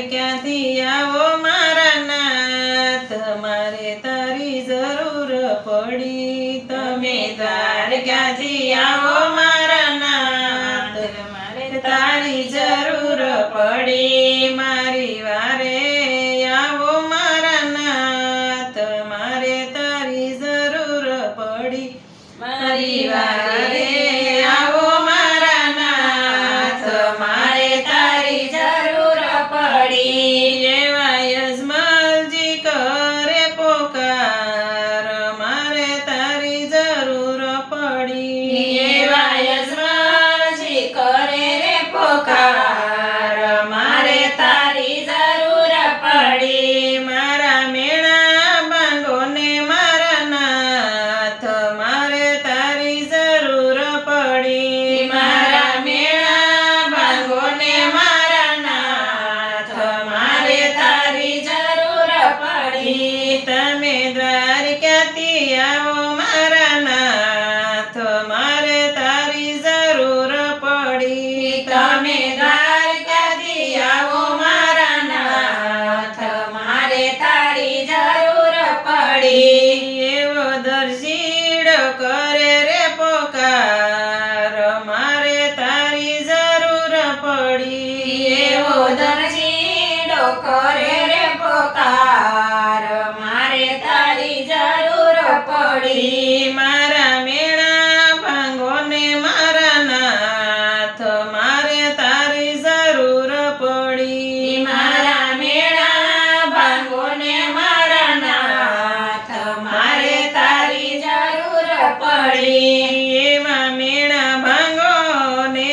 ક્યાંથી આવો મારા નાથ, મારે તારી જરૂર પડી. તમે દ્વાર ક્યાંથી આવો મારા નાથ, મારે તારી જરૂર પડી. મારી વારે આવો મારા નાથ, મારે તારી જરૂર પડી. મારી વારે આવો મારા નાથ, મારે તારી જરૂર પડી. એવા યજમાલજી કરે પોકાર, મારે તારી જરૂર પડી. એવા યજમાલજી કરે રે પોકાર, મારે તારી જરૂર પડી. મારા મેણા બાંગોને મારા નાથ, મારે તારી જરૂર પડી. મારા મેણા બાંગોને મારા નાથ, મારે તારી જરૂર પડી. તમે દ્વાર ક્યાંથી આવો મારા નાથ, મારે તારી જરૂર પડી. તમે દ્વાર ક્યાંથી આવો મારા નાથ, મારે તારી જરૂર પડી. એવો દરજીડ કરે રે પોકાર, મારે તારી જરૂર પડી. એવો દરજીડો કરે રે પોકાર, મારે તારી જરૂર પડી. મારા મેણા ભાંગોને મારા નાથ, મારે તારી જરૂર પડી. મારા મેણા ભાંગોને મારા નાથ, મારે તારી જરૂર પડી. એવા મેણા ભાંગોને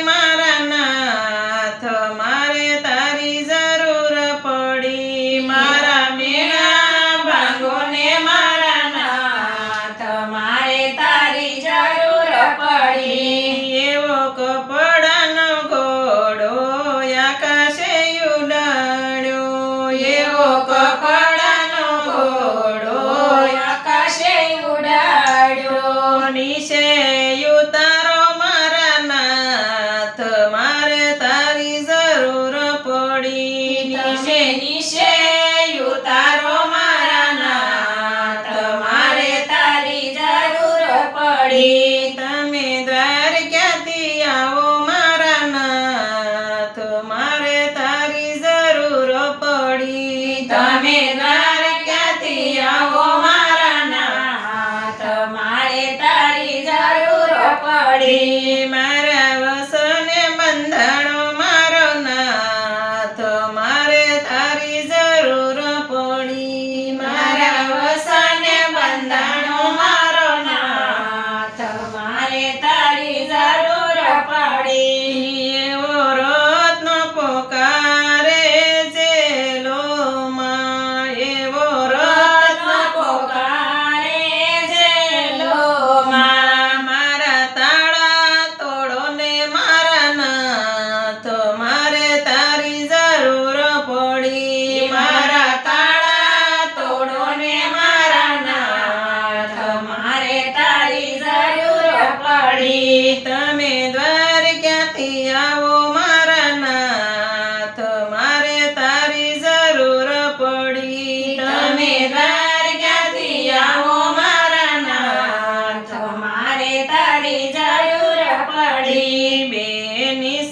મારા નાથ, મારે તારી જરૂર પડી. મારા મેણા ભાંગોને મારા નાથ, મારે તારી જરૂર પડી. એવો કપડાનો ઘોડો આકાશે ઉડાડ્યો, એવો કપડાનો ઘોડો આકાશે ઉડાડ્યો. નીચે ઉતારો મારા નાથ, મારે તારી જરૂર પડી. તમે નીચે ઉતારો મારા નાથ, મારે તારી જરૂર પડી. તમે દ્વાર ક્યાંથી આવો મારા નાથ, મારે તારી જરૂર પડી. તમે દ્વાર ક્યાંથી આવો મારા નાથ, મારે તારી જરૂર પડી. મારા વસને બંધાણો મારો નાથ, મારે તારી જરૂર પડી. મારા વસને બંધાણો મારો નાથ, મારે તારી જરૂર પડી. એવો રત્ન પોકારે જેલોમાં, એવો રત્ન પોકારે જેલોમાં. મારા તાળા તોડો ને મારા નાથ, મારે તારી જરૂર પડી. મારા તાળા તોડો ને મારા નાથ, મારે તારી જરૂર પડી. તમે દ્વાર ક્યાંથી આવો મારા નાથ, મારે તારી જરૂર પડી. તમે દ્વાર ક્યાંથી આવો મારા નાથ, મારે તારી જરૂર પડી. બેની